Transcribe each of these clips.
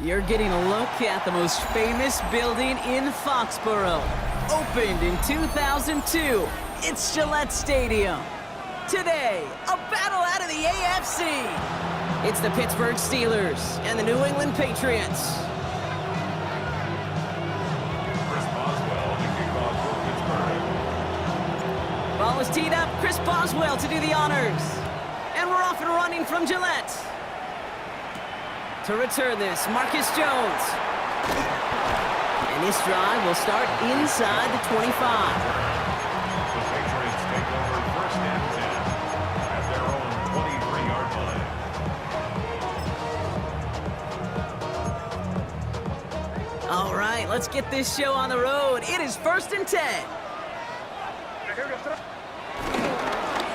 You're getting a look at the most famous building in Foxborough. Opened in 2002, it's Gillette Stadium. Today, a battle out of the AFC. It's the Pittsburgh Steelers and the New England Patriots. Chris Boswell to kick off for Pittsburgh. Ball is teed up, Chris Boswell to do the honors. And we're off and running from Gillette. To return this, Marcus Jones. And this drive will start inside the 25. The Patriots take over first and 10 at their own 23-yard line. All right, let's get this show on the road. It is first and 10.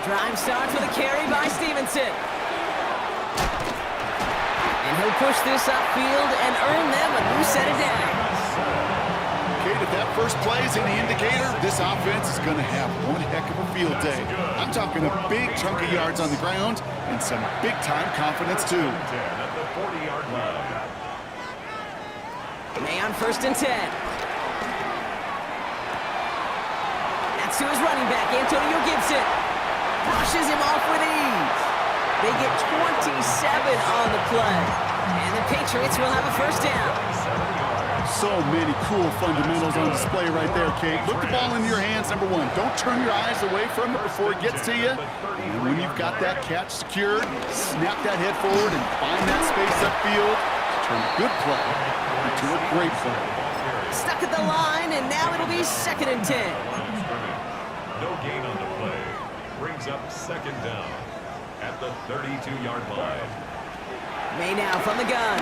Drive starts with a carry by Stevenson. And he'll push this upfield and earn them a new set of downs. Kate, if that first play is any indicator, this offense is going to have one heck of a field day. I'm talking a big chunk of yards on the ground and some big-time confidence, too. 10 at the 40-yard line. May on first and 10. That's to his running back, Antonio Gibson. Brushes him off with ease. They get 27 on the play. And the Patriots will have a first down. So many cool fundamentals on display right there, Kate. Look the ball into your hands, number one. Don't turn your eyes away from it before it gets to you. And when you've got that catch secured, snap that head forward and find that space upfield. Turn a good play into a great play. Stuck at the line, and now it'll be second and 10. No gain on the play. Brings up second down at the 32-yard line. May now from the gun.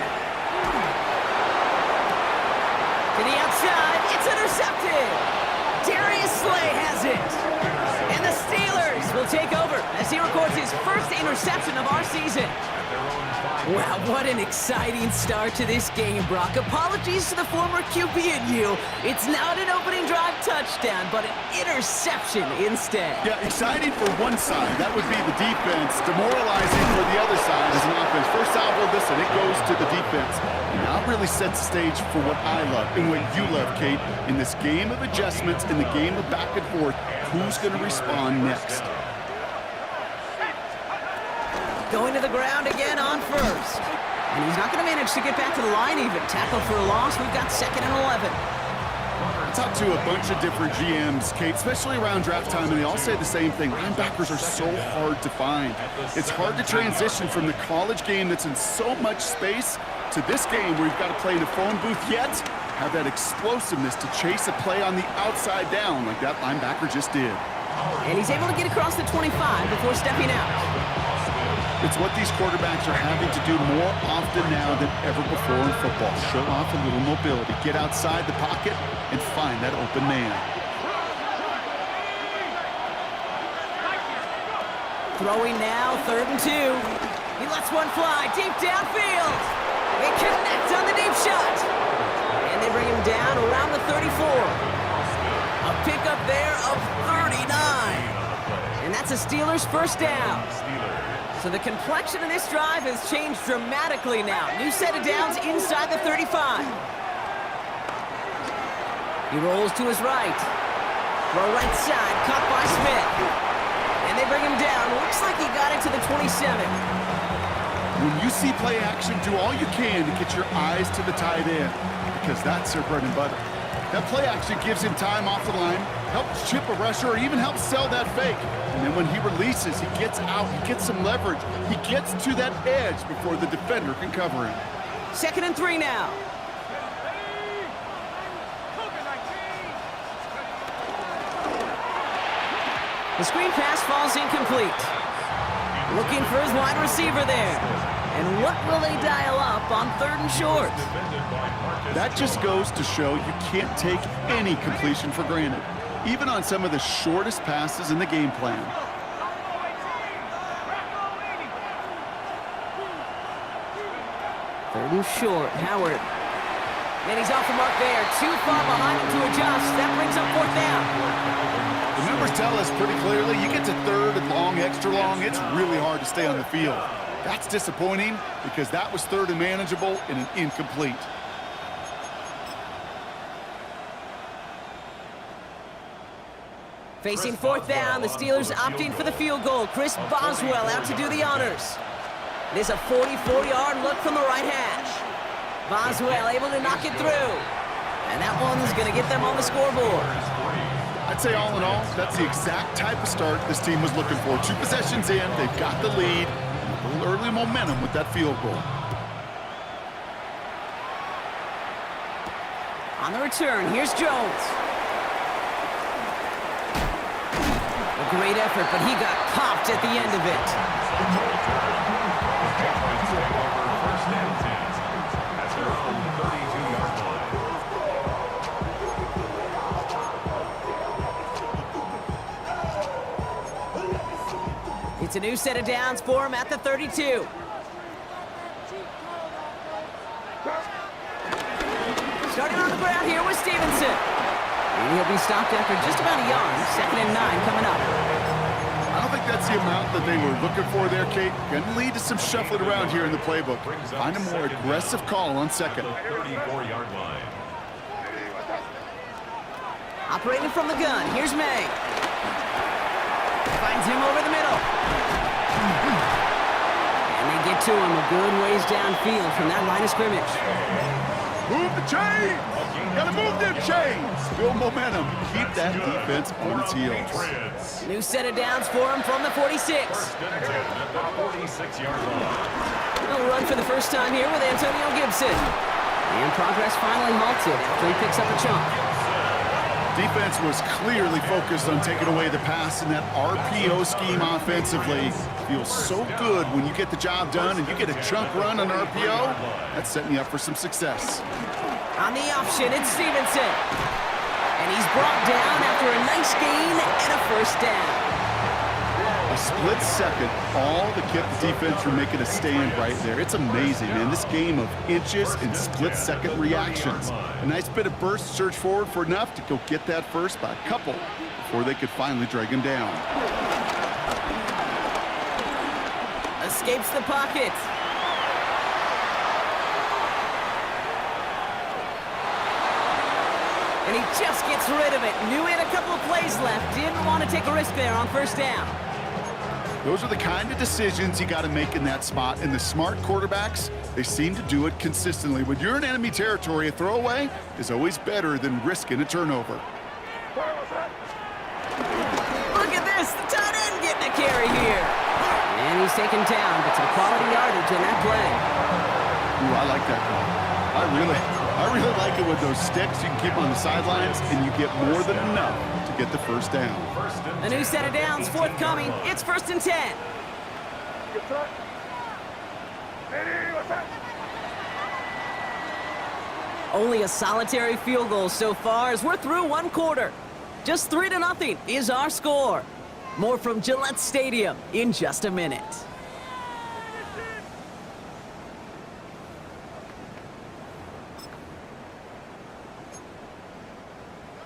To the outside, it's intercepted. Darius Slay has it. And the Steelers will take over as he records his first interception of our season. Wow, what an exciting start to this game, Brock. Apologies to the former QB and you. It's not an opening drive touchdown, but an interception instead. Yeah, exciting for one side. That would be the defense. Demoralizing for the other side as an offense. First salvo this, and it goes to the defense. And that really sets the stage for what I love and what you love, Kate. In this game of adjustments, in the game of back and forth, who's going to respond next? Going to the ground again on first. And he's not going to manage to get back to the line even. Tackle for a loss. We've got second and 11. I talked to a bunch of different GMs, Kate, especially around draft time, and they all say the same thing. Linebackers are so hard to find. It's hard to transition from the college game that's in so much space to this game where you've got to play in a phone booth, yet have that explosiveness to chase a play on the outside down like that linebacker just did. And he's able to get across the 25 before stepping out. It's what these quarterbacks are having to do more often now than ever before in football. Show off a little mobility. Get outside the pocket and find that open man. Throwing now, third and 2. He lets one fly deep downfield. They connect on the deep shot. And they bring him down around the 34. A pickup there of 39. And that's a Steelers first down. So the complexion of this drive has changed dramatically now. New set of downs inside the 35. He rolls to his right. Throw right side, caught by Smith. And they bring him down. Looks like he got it to the 27. When you see play action, do all you can to get your eyes to the tight end, because that's their bread and butter. That play action gives him time off the line, helps chip a rusher, or even helps sell that fake. And then when he releases, he gets out, he gets some leverage. He gets to that edge before the defender can cover him. Second and 3 now. The screen pass falls incomplete. Looking for his wide receiver there. And what will they dial up on third and short? That just goes to show you can't take any completion for granted, even on some of the shortest passes in the game plan. Third and short, Howard. And he's off the mark there. Too far behind him to adjust. That brings up fourth down. The numbers tell us pretty clearly, you get to third and long, extra long, it's really hard to stay on the field. That's disappointing because that was third and manageable and an incomplete. Facing fourth down, the Steelers opting for the field goal. Chris Boswell out to do the honors. It is a 44-yard look from the right hash. Boswell able to knock it through. And that one's going to get them on the scoreboard. I'd say all in all, that's the exact type of start this team was looking for. 2 possessions in, they've got the lead, and a little early momentum with that field goal. On the return, here's Jones. A great effort, but he got popped at the end of it. First and 10 at their own 32-yard line. It's a new set of downs for him at the 32. Starting on the ground here with Stevenson. And he'll be stopped after just about a yard. 2nd and 9 coming up. I don't think that's the amount that they were looking for there, Kate. Going to lead to some shuffling around here in the playbook. Find a more aggressive call on second. 34-yard line. Operating from the gun, here's May. Finds him over the middle. And they get to him a good ways downfield from that line of scrimmage. Move the chain! Gotta move them chains! Build momentum. Keep that defense on its heels. New set of downs for him from the 46. First and 10 at the 46-yard line. A run for the first time here with Antonio Gibson. And progress finally halted after he picks up a chunk. Defense was clearly focused on taking away the pass in that RPO scheme offensively. Feels so good when you get the job done and you get a chunk run on RPO. That's setting you up for some success. On the option, it's Stevenson. And he's brought down after a nice gain and a first down. A split second, all that kept the defense from making a stand right there. It's amazing, man. This game of inches and split-second reactions. A nice bit of burst, surge forward for enough to go get that first by a couple before they could finally drag him down. Escapes the pocket. And he just gets rid of it. Knew he had a couple of plays left. Didn't want to take a risk there on first down. Those are the kind of decisions you got to make in that spot. And the smart quarterbacks, they seem to do it consistently. When you're in enemy territory, a throwaway is always better than risking a turnover. Look at this. The tight end getting a carry here. And he's taken down, but some quality yardage in that play. Ooh, I like that call. I really like it with those sticks you can keep on the sidelines, and you get more than enough to get the first down. A new set of downs forthcoming. It's 1st and 10. Only a solitary field goal so far as we're through one quarter. Just 3-0 is our score. More from Gillette Stadium in just a minute.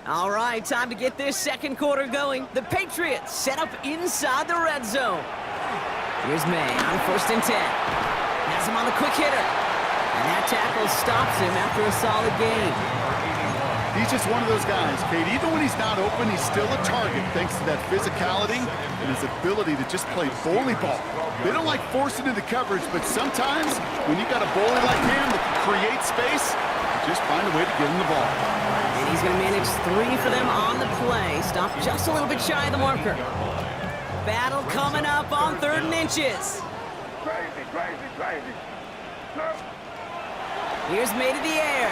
All right, time to get this second quarter going. The Patriots set up inside the red zone. Here's May on 1st and 10. Has him on the quick hitter. And that tackle stops him after a solid gain. He's just one of those guys, Kate. Even when he's not open, he's still a target thanks to that physicality and his ability to just play bully ball. They don't like forcing into coverage, but sometimes when you got a bully like him that can create space, just find a way to get him the ball. And he's going to manage 3 for them on the play. Stop just a little bit shy of the marker. Battle coming up on 3rd and inches. Here's May to the air.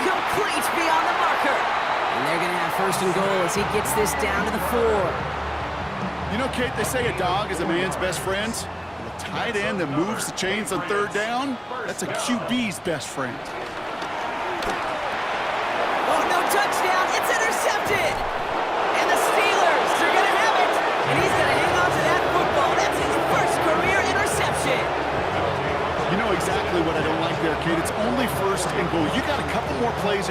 Complete beyond the marker. And they're going to have 1st and goal as he gets this down to the 4. You know, Kate, they say a dog is a man's best friend. A tight end that moves the chains on 3rd down, that's a QB's best friend. Oh, no touchdown. It's intercepted. And the Steelers are going to have it. And he's going to hang on to that football. That's his 1st career interception. You know exactly what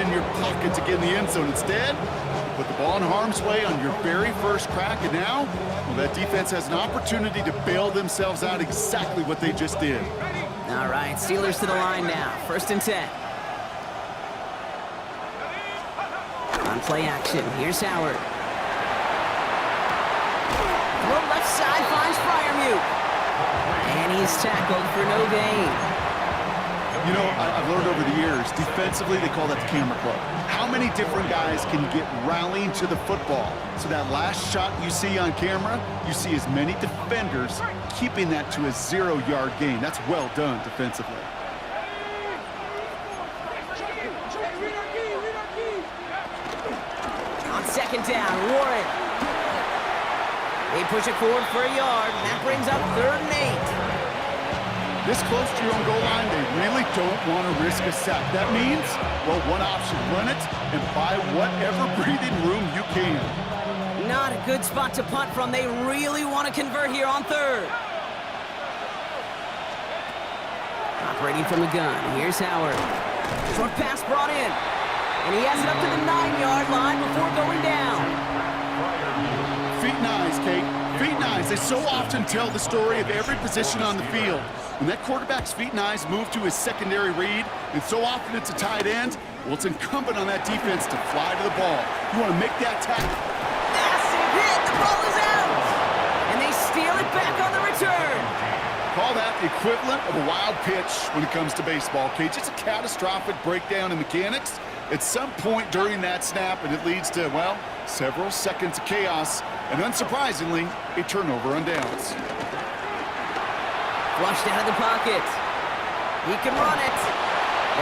in your pocket to get in the end zone. Instead, you put the ball in harm's way on your very first crack, and now, well, that defense has an opportunity to bail themselves out exactly what they just did. All right, Steelers to the line now. 1st and 10. On play action, here's Howard. Throw left side finds Freiermuth. And he's tackled for no gain. You know, I've learned over the years, defensively, they call that the camera club. How many different guys can get rallying to the football? So that last shot you see on camera, you see as many defenders keeping that to a 0-yard gain. That's well done defensively. On 2nd down, Warren. They push it forward for a yard, and that brings up 3rd and 8. This close to your own goal line, they really don't want to risk a sack. That means, well, one option, run it and buy whatever breathing room you can. Not a good spot to punt from. They really want to convert here on 3rd. Operating from the gun, here's Howard. Short pass brought in, and he has it up to the 9-yard line before going down. Feet and eyes, Kate. Feet and eyes. They so often tell the story of every position on the field. When that quarterback's feet and eyes move to his secondary read, and so often it's a tight end, well, it's incumbent on that defense to fly to the ball. You want to make that tackle. Massive hit. The ball is out. And they steal it back on the return. Call that the equivalent of a wild pitch when it comes to baseball, Kate. It's a catastrophic breakdown in mechanics at some point during that snap, and it leads to, well, several seconds of chaos, and unsurprisingly, a turnover on downs. Flushed out of the pocket. He can run it.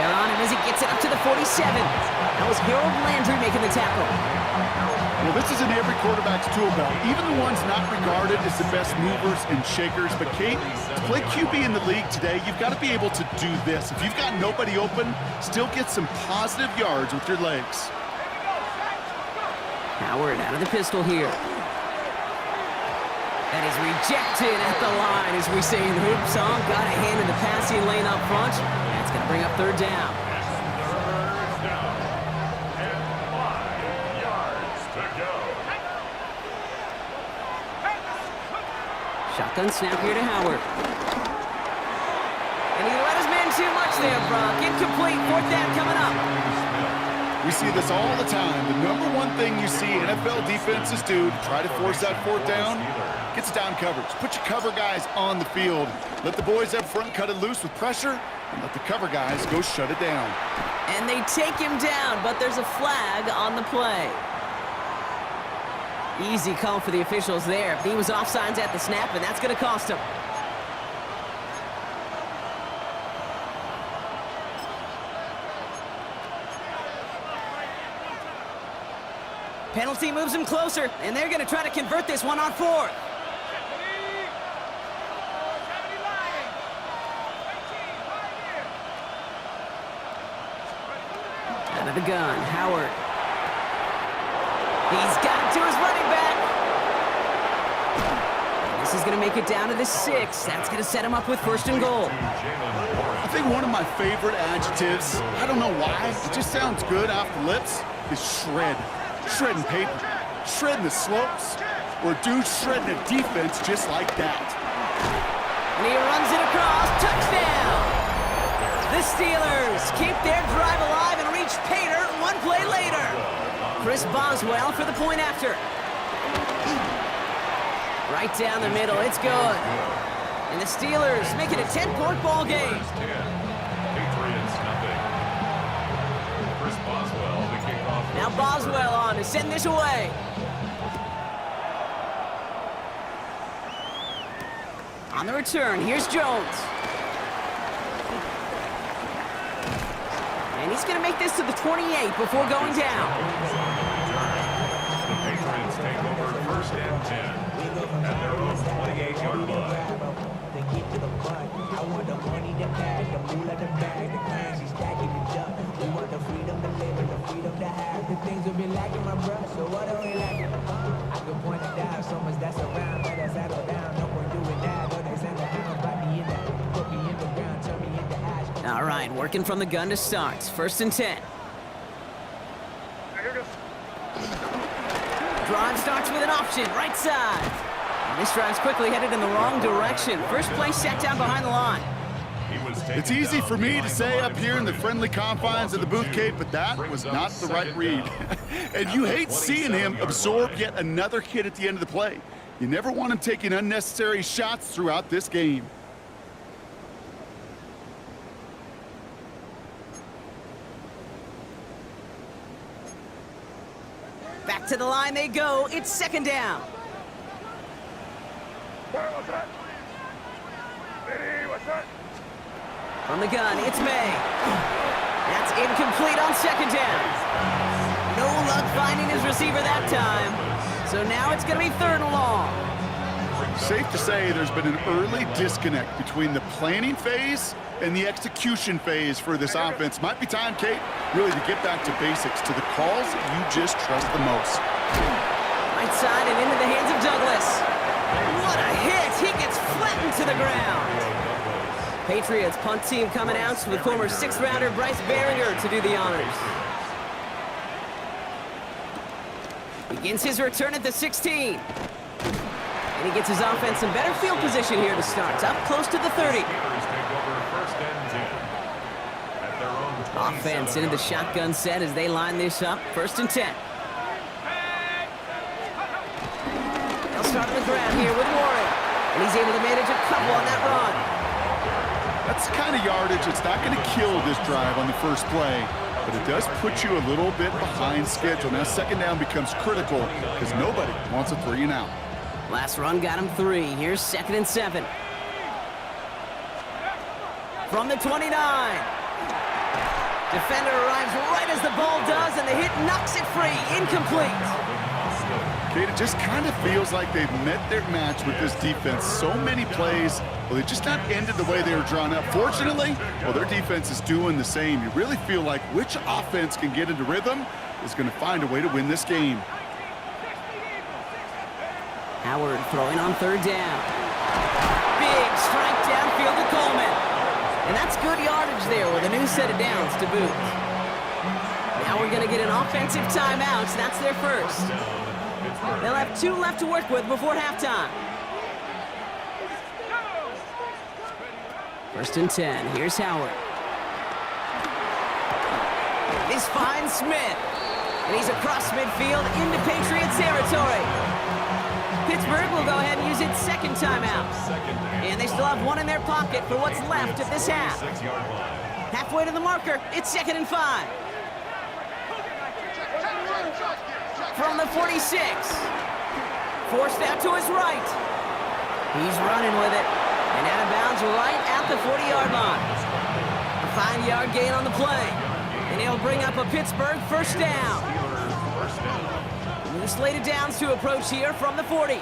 They're on him as he gets it up to the 47. That was Harold Landry making the tackle. Well, this is in every quarterback's tool belt, even the ones not regarded as the best movers and shakers. But, Kate, to play QB in the league today, you've got to be able to do this. If you've got nobody open, still get some positive yards with your legs. Howard out of the pistol here. That is rejected at the line, as we say in the hoop song. Got a hand in the passing lane up front. That's going to bring up 3rd down. And 5 yards to go. Shotgun snap here to Howard. And he let his man too much there, Brock. Incomplete. 4th down coming up. We see this all the time. The number one thing you see NFL defenses do to try to force that 4th down, gets down coverage. Put your cover guys on the field. Let the boys up front cut it loose with pressure, and let the cover guys go shut it down. And they take him down, but there's a flag on the play. Easy call for the officials there. He was offsides at the snap, and that's going to cost him. Penalty moves him closer, and they're going to try to convert this one on 4th. Out of the gun, Howard. He's got it to his running back. And this is going to make it down to the 6. That's going to set him up with 1st and goal. I think one of my favorite adjectives, I don't know why, it just sounds good off the lips, is shred. Shredding paper, shredding the slopes, or dude shredding a defense just like that. And he runs it across, touchdown! The Steelers keep their drive alive and reach pay dirt one play later. Chris Boswell for the point after. Right down the middle, it's good. And the Steelers make it a 10-point ball game. Patriots nothing. Chris Boswell, the kickoff. Now Boswell on to send this away. On the return, here's Jones. And he's going to make this to the 28 before going down. The Patriots take over 1st and 10 at their own 28-yard line. They keep to the front. I want the money, the cash, the moolah, the bag, the currency stacking it up. We want the freedom to live and the freedom to have. The things will be lacking, my brother. So what are we lacking? I can point it down, so much that's around. Let us settle down. No one doing that. Though they send the hounds, wrap me in that. Put me in the ground, turn me into ash. All right, working from the gun to start. 1st and 10. drive starts with an option, right side. And this drive's quickly headed in the wrong direction. First play set down behind the line. It's easy for me to say up here in the friendly confines of the booth, Kate, but that was not the right read. And you hate seeing him absorb yet another hit at the end of the play. You never want him taking unnecessary shots throughout this game. Back to the line they go. It's second down. From the gun, it's May. That's incomplete on second down. No luck finding his receiver that time. So now it's going to be third and long. Safe to say there's been an early disconnect between the planning phase and the execution phase for this offense. Might be time, Kate, really to get back to basics, to the calls you just trust the most. Right side and into the hands of Douglas. What a hit! He gets flattened to the ground. Patriots punt team coming out with former sixth-rounder Bryce Baringer to do the honors. Begins his return at the 16. And he gets his offense in better field position here to start. Up close to the 30. Offense into the shotgun set as they line this up. First and 10. They'll start on the ground here with Warren. And he's able to manage a couple on that run. That's the kind of yardage that's not going to kill this drive on the first play, but it does put you a little bit behind schedule. Now second down becomes critical because nobody wants a 3 and out. Last run got him 3. Here's second and 7. From the 29. Defender arrives right as the ball does, and the hit knocks it free. Incomplete. Kate, it just kind of feels like they've met their match with this defense. So many plays, well, they just not ended the way they were drawn up. Fortunately, well, their defense is doing the same. You really feel like which offense can get into rhythm is going to find a way to win this game. Howard throwing on third down. Big strike downfield to Coleman. And that's good yardage there with a new set of downs to boot. Now we're going to get an offensive timeout. That's their first. They'll have 2 left to work with before halftime. First and 10. Here's Howard. This finds Smith. And he's across midfield into Patriot territory. Pittsburgh will go ahead and use its second timeout. And they still have 1 in their pocket for what's left of this half. Halfway to the marker, it's second and 5. From the 46. Forced out to his right. He's running with it. And out of bounds right at the 40-yard line. A 5-yard gain on the play. And he'll bring up a Pittsburgh first down. New slated downs to approach here from the 40.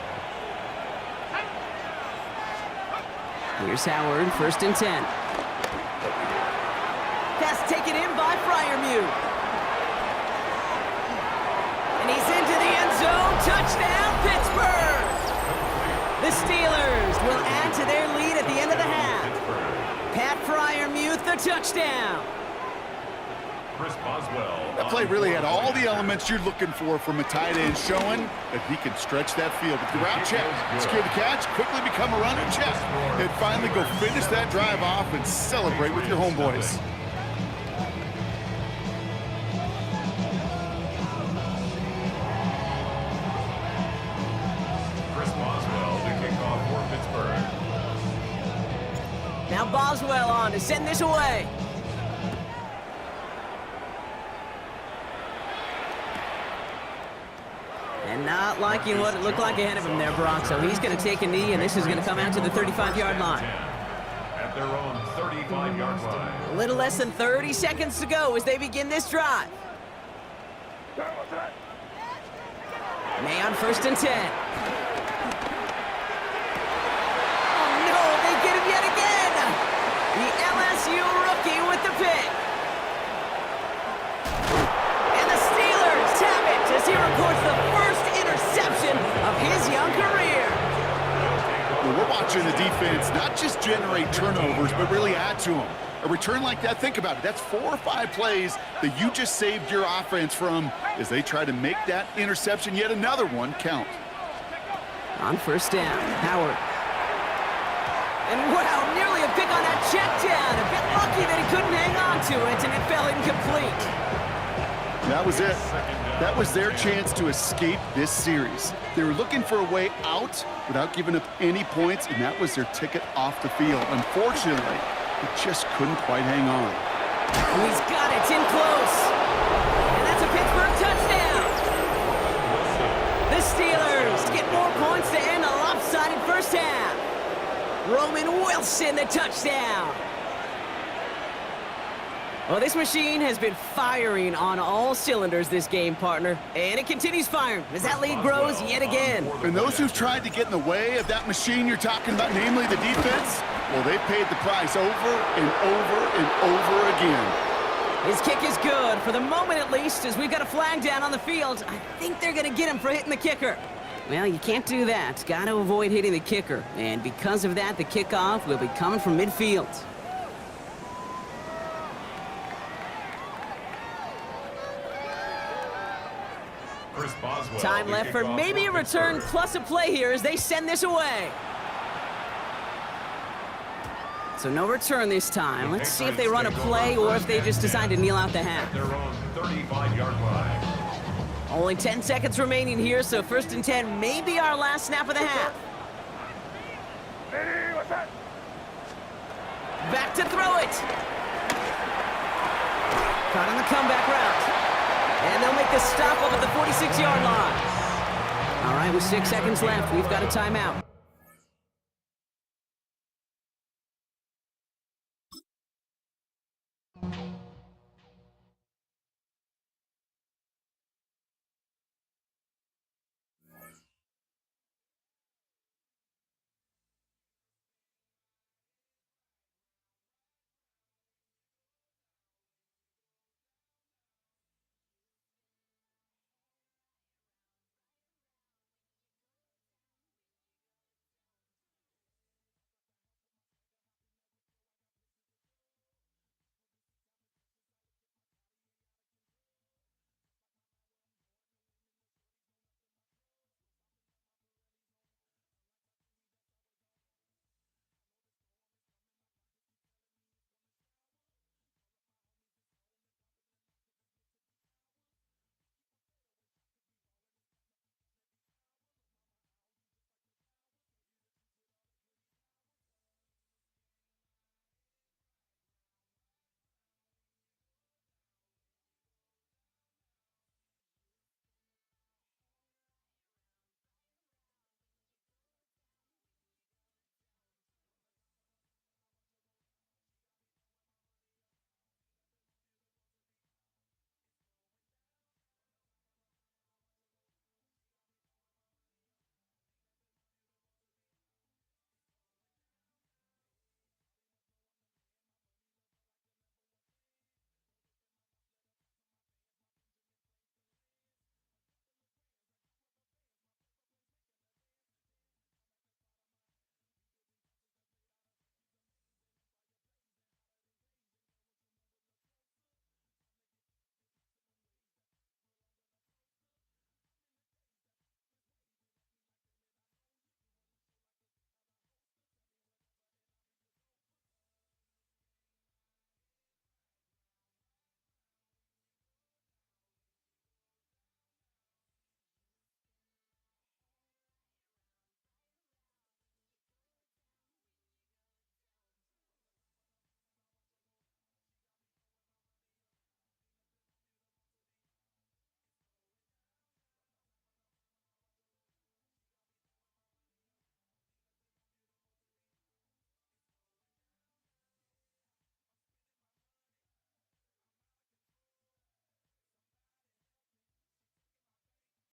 Here's Howard, first and 10. Pass taken in by Freiermuth. And he's into the end zone. Touchdown, Pittsburgh! The Steelers will add to their lead at the end of the half. Pat Freiermuth, the touchdown. Chris Boswell. That play really had all the elements you're looking for from a tight end, showing that he can stretch that field. With the route check, secure the catch, quickly become a runner check, and finally go finish that drive off and celebrate with your homeboys. Chris Boswell to kick off for Pittsburgh. Now Boswell on to send this away. And not liking what it looked like ahead of him there, Brock. So he's going to take a knee, and this is going to come out to the 35-yard line. At their own 35-yard line. A little less than 30 seconds to go as they begin this drive. May on first and 10. Oh, no, they get him yet again. The LSU rookie with the pick. And the Steelers tap it as he records the first interception of his young career. Well, We're watching the defense not just generate turnovers, but really add to them. A return like that, think about it. That's 4 or 5 plays that you just saved your offense from as they try to make that interception, yet another one, count. On first down, Howard. And wow, nearly a pick on that check down. A bit lucky that he couldn't hang on to it, and it fell incomplete. That was it. That was their chance to escape this series. They were looking for a way out without giving up any points, and that was their ticket off the field. Unfortunately, they just couldn't quite hang on. Oh, he's got it, in close. And that's a Pittsburgh touchdown. The Steelers get more points to end a lopsided first half. Roman Wilson, the touchdown. Well, this machine has been firing on all cylinders this game, partner. And it continues firing as that lead grows yet again. And those who've tried to get in the way of that machine you're talking about, namely the defense, well, they've paid the price over and over and over again. His kick is good, for the moment at least, as we've got a flag down on the field. I think they're going to get him for hitting the kicker. Well, you can't do that. Got to avoid hitting the kicker. And because of that, the kickoff will be coming from midfield. Chris Boswell, Time the left for kickoff maybe a from return Pittsburgh. plus a play here as they send this away. So no return this time. Let's see if they run a play or if they just decide to kneel out the half. Their own 35-yard line. Only 10 seconds remaining here, so 1st and 10 may be our last snap of the half. Back to throw it. Caught on the comeback route. And they'll make the stop up at the 46-yard line. All right, with 6 seconds left, we've got a timeout.